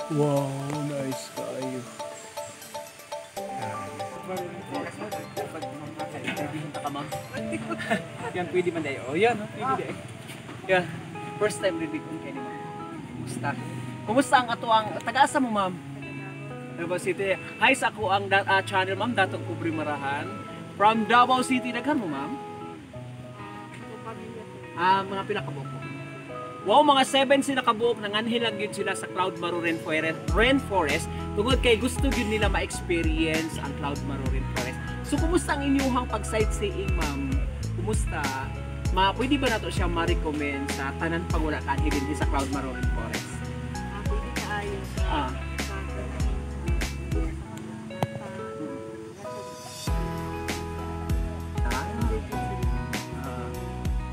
Wow, nice kayo. Yan, pwede man dayo. Oh, yan, pwede dayo. Yeah, first time reading ko kayo ni ma'am. Kumusta? Kumusta ang ato ang taga-asa mo, ma'am? Davao City. Hi sa ako ang channel, ma'am, Datong Kubri Marahan. From Davao City, daghan mo, ma'am? Mga pinakabuok. Wow, mga 7 sila kabuok, nanganhilag yun sila sa Cloud Maro Rainforest. Tungod kay gusto yun nila ma-experience ang Cloud Maro Rainforest. So, kumusta ang inyong pag-sightseeing, ma'am? Kumusta? Pwede ba na to siya ma-recommend sa tanan pag wala ka din sa Cloud Maro Rainforest? Pwede ka ayos.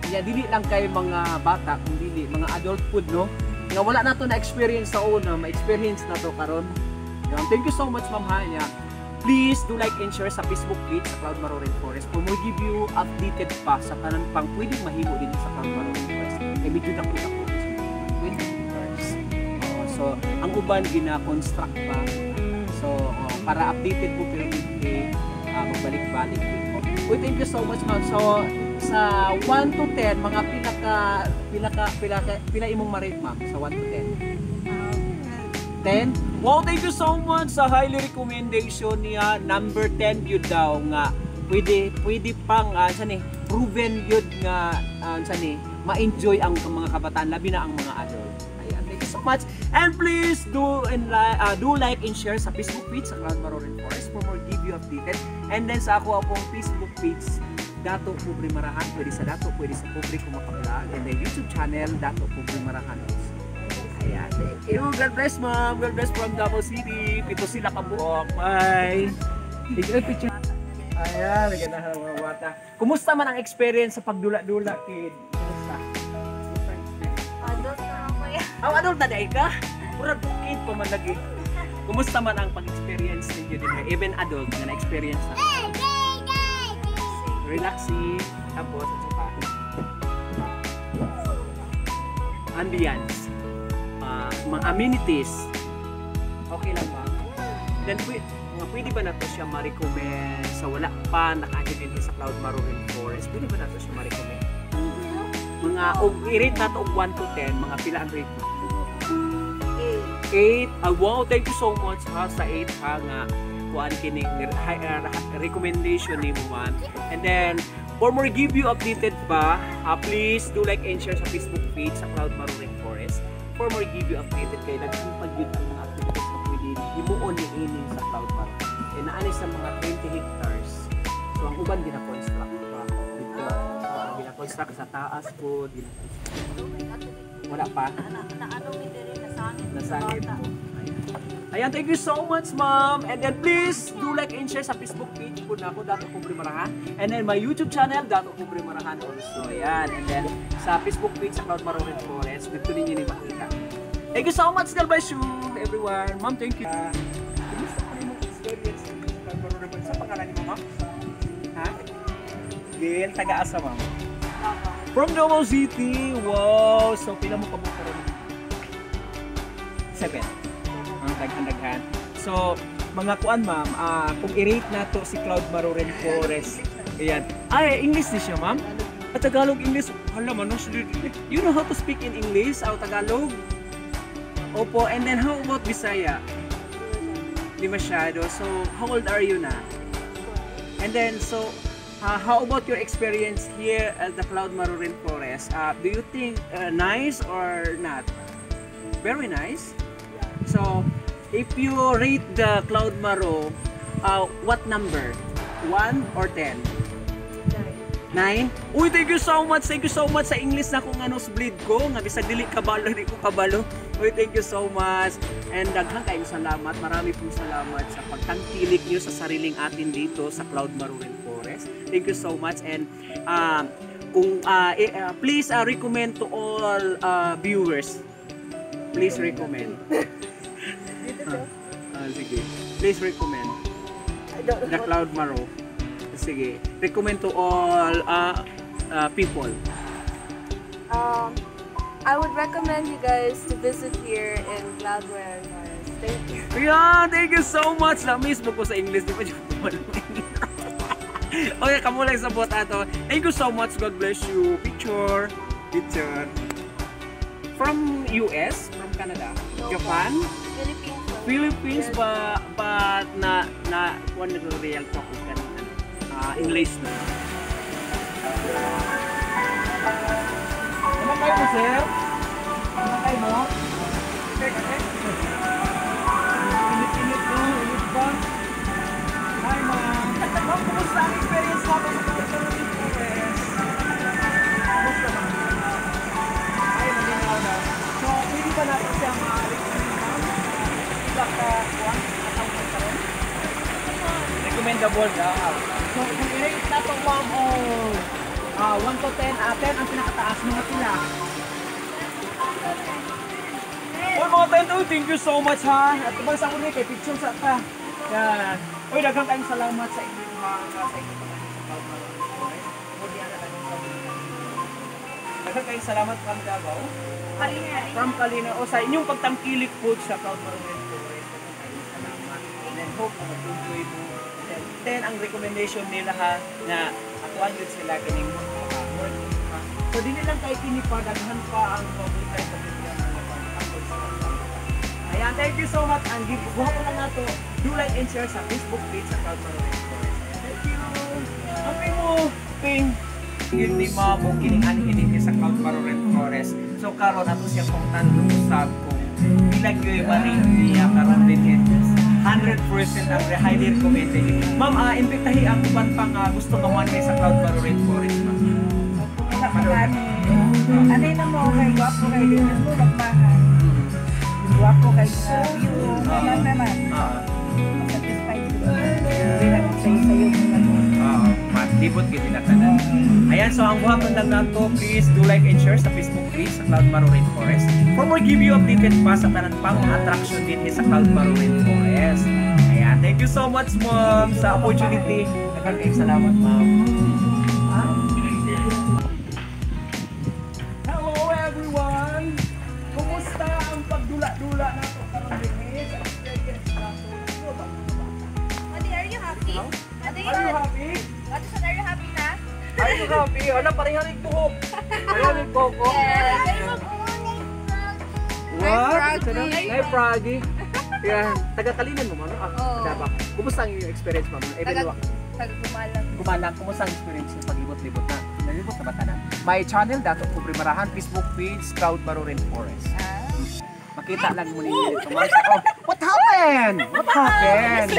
Yeah, dili lang kay mga bata, kung dili mga adulthood, no? Nga wala na to na experience sa una, ma-experience na to karon. Thank you so much, ma'am Hanya. Please do like and share sa Facebook page sa Cloud Maro Rainforest for more give you updated pa sa tanan pang pwedeng mahimo din sa Cloud Maro Rainforest. Kay medyo dako sa 20 years. So, ang uban gina-construct pa. So, para updated po pero hindi magbalik-balik din po. Thank you so much, ma'am. So, sa 1 to 10, mga pila imong ma-rate, ma'am, sa 1 to 10? 10? Wow, thank you so much sa highly recommendation niya. Number 10 yun daw nga. Pwede pang proven yun nga ma-enjoy ang mga kabataan, labi na ang mga adult. Ayan, thank you so much. And please do like and share sa Facebook page sa Cloud Maro Rainforest for more give you updated. And then sa ako pong Facebook page, Dato Kubri Marahan, pwede sa Dato, pwede sa Kubri Kumakabalag, and then YouTube channel, Dato Kubri Marahan also. Ayan, thank you. God bless, ma'am. God bless from Davao City. Pito sila kabuok. Bye. Take a picture. Ayan, maganda ng mga bata. Kumusta man ang experience sa pagdula-dula, kid? Kumusta? Adult na ako yan. Adult na dahil ka? Pura kid pa man lagi. Kumusta man ang pag-experience ninyo din? Even adult na na-experience na. Relaxing, tapos at saka ambience, mga amenities, okay lang ba? Then pwede ba na to siya ma-recommend sa wala pa naka-attend sa Cloud Maro Rainforest? Pwede ba na to siya ma-recommend? Mga i-rate na to 1 to 10, mga pila ang rate mo? 8. Wow, thank you so much ha sa 8 ha nga kuan kining recommendation ni mo, man. And then for more give you updated pa, please do like and share sa Facebook page sa Cloud Maro Rainforest for more give you updated kay nagsimpag yun ang mga activities na pwede himuon ni ini sa Cloud Maro. E naani sa mga 20 hectares. So ang uban gina-construct pa dito. Gina-construct sa taas po, wala pa. Naano mi diri nasangit. Nasangit po. Ayan, thank you so much, ma'am. And then please do like and share sa Facebook page po na ako, Dato Kubri Marahan. And then my YouTube channel, Dato Kubri Marahan also. Ayan. And then sa Facebook page sa Cloud Maro Rainforest, dito ninyo ni makita. Thank you so much, God bless you, everyone. Ma'am, thank you. Kumusta pa rin mo experience sa Cloud Maro Rainforest? Sa pangalan niyo, ma'am? Ha? Gil, taga-asa, ma'am? From Davao City. Wow! So, pila mo kabuka rin? 7. Daghan. So, mga kuan, ma'am, kung i-rate na to si Cloud Maro Rainforest, ayan. Ay, English din siya, ma'am? Tagalog, English. Hala, manos. You know how to speak in English? Tagalog? Opo. And then, how about Bisaya? Di masyado. So, how old are you na? And then, so, how about your experience here at the Cloud Maro Rainforest? Do you think nice or not? Very nice. So, if you rate the Cloud Maro, what number? 1 or 10? 9? Uy, thank you so much sa English na kung ano split ko. Nga bisag dili kabalo, di ko kabalo. Uy, thank you so much. And daghang kayong salamat. Marami pong salamat sa pagtangkilik niyo sa sariling atin dito sa Cloud Maro Rainforest. Thank you so much. And please recommend to all viewers. Please recommend. Sige. Please recommend the Cloud Maro. Sige. Recommend to all people. I would recommend you guys to visit here in Cloudware Forest. Thank you. Yeah, thank you so much. Na-miss mo ko sa English. Di ba yung okay, kamo lang sa bot ato. Thank you so much. God bless you. Picture. Picture. From US? From Canada? Japan? Philippines ba na one little real talk kan English na. Ano kayo mo, sir? Ano kayo mo? Init-init mo, init ba? Hi, ma'am. Ma'am, kumusta ang experience natin sa Philippines? Kumusta ba? Ay, malinaw na. So, pwede ba natin siya ma-recommend, ma'am? Recommendable daw. So, kung i-rate na ito, ma'am, 1 to 10, 10 ang pinakataas mga sila. Oh, mga 10 to, thank you so much ha. At ibang sa kunin kay picture sa ka. Yan. Uy, daghang tayong salamat sa inyo mga sa inyo daghang tayong salamat from Davao. From Kalina. O sa inyong pagtangkilik po sa Cloud Maroon Forest. Salamat. And hope na mag-enjoy mo. 10 ang recommendation nila ha na atuan yun sila kining working pa. So di nilang kay kinipa, daghan pa ang pabuntay sa bigyan ng pag-upload sa kanila. Ayan, thank you so much. And buha ko lang nato, do like and share sa Facebook page sa Cloud Maroon Forest. Thank you! Okay mo, Ping! Yun ni Mamo, kining-ani sa Cloud Maroon Forest. So karon ato siyang pangtan usab kung ilag yung maring niya karon din 100% ang highly recommended. Ma'am, imbitahi ang uban pang gusto mamanay sa Cloud Maroon Forest, ma'am. Wala pa kami. Ano na mo kay Guwapo kay Dinas mo, magmahal. Guwapo kay view. Naman. Satisfied ko. Hindi lang sayo-sayo mo na mo. Matibot gini na tanan. Ayan, so ang buhaton lang nato, please do like and share sa Facebook page sa Cloud Maroon Forest. For more give you updated pa sa tanan pang mga attraction din sa Cloud Maroon Forest. Ayan, thank you so much, ma'am, sa opportunity. Daghang salamat, ma'am. Hello everyone! Kumusta ang pagdula-dula nato karon dinhi sa experience nato? Ate, are you happy? Ate, Are you happy? Ate, are you happy na? Are you happy? Wala, parehalig buhok. Parehalig koko. What? Hi, Froggy. Yan. Taga-Kalinan mo, ma'am. Dabak. Kumusta ang iyong experience, ma'am? Taga-Gumalang. Gumalang. Kumusta ang experience ng pag-ibot-libot na? Nalibot na ba tanan? My channel, Dato Kubre Marahan, Facebook page, Cloud Maroon Forest. Makita lang mo ninyo dito, ma'am. Oh, what happened? What happened?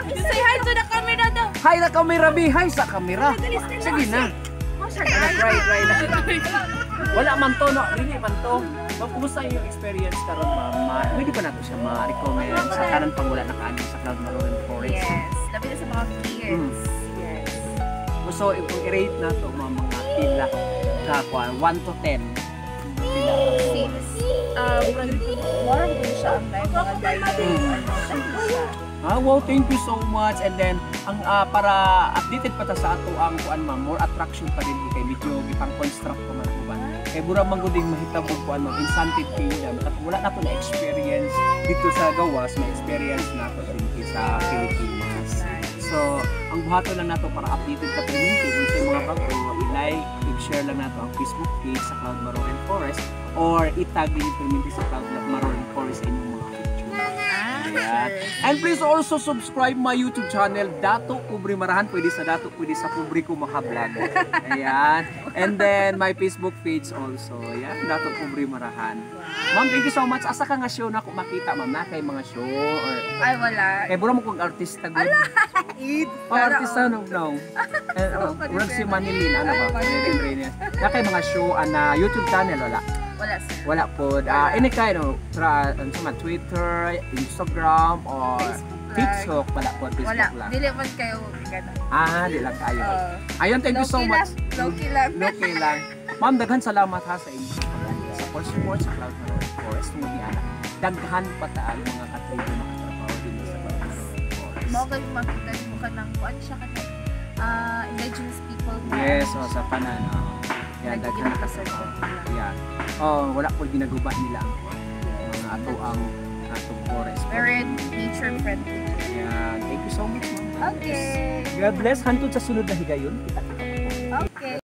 Say hi to the camera daw. Hi na kamera, B. Hi sa kamera. Sige na. Try na. Wala man to, no? Really man to. Ma'am, kumusta yung experience karon, ma'am? Pwede ba nato siya ma-recommend sa kanan pang wala nakaano sa Cloud Maroon Forest? Yes. Labi na sa mga peers. Yes. So, kung i-rate na to, mga pila ka 1 to 10. Pila. 6. More po siya ang mga diving. Wow, thank you so much. And then, ang para updated pa ta sa ato ang kuan, ma'am, more attraction pa din kay medyo gipang-construct pa man uban. Kay bura man gud ding mahitabo kuan, ma'am, Enchanted Kingdom. At wala na to na experience dito sa gawas, may experience na to din sa Pilipinas. So, ang buhaton lang nato para updated ka din kung sa mga bago, i-like, i-share lang nato ang Facebook page sa Cloud Maroon Forest or itag din perminti sa Cloud Maroon Forest sa inyong mga pictures. And please also subscribe my YouTube channel, Dato Kubre Marahan. Pwede sa Dato, pwede sa Kubre ko makablog. Ayan. And then my Facebook page also. Ayan, Dato Kubre Marahan. Ma'am, thank you so much. Asa ka nga show na kung makita, ma'am, na kay mga show or Ay, wala. kay bura mo kung artista good. Artista no. Urag si Manilin, ano ba? Manilin Reyes. Na kay mga show na YouTube channel wala. Wala, sir. Wala po. Any kind of Twitter, Instagram, or TikTok. Wala po. Facebook Wala. lang. Dili man kayo gano'n. Di lang kayo. Ayun, thank you so much. Low-key lang. Low-key lang. Ma'am, daghan salamat ha sa inyo. Sa support sa Cloud Maroon Forest. Muli anak. Daghan pa taal mga katribo makatrabaho din sa Cloud Maroon Forest. Mao kayo makita mo ka ng kuan siya ka indigenous people. Yes, sa panan. Yan, Lagi daghan. kinakasarap nila. Yan. Oh, wala po ginaguba nila ang mga ato ang atong forest. Very nature friendly. Yan. Thank you so much, ma'am. Okay. God bless. Hantod sa sunod na higayon. Kita-kita po. Okay.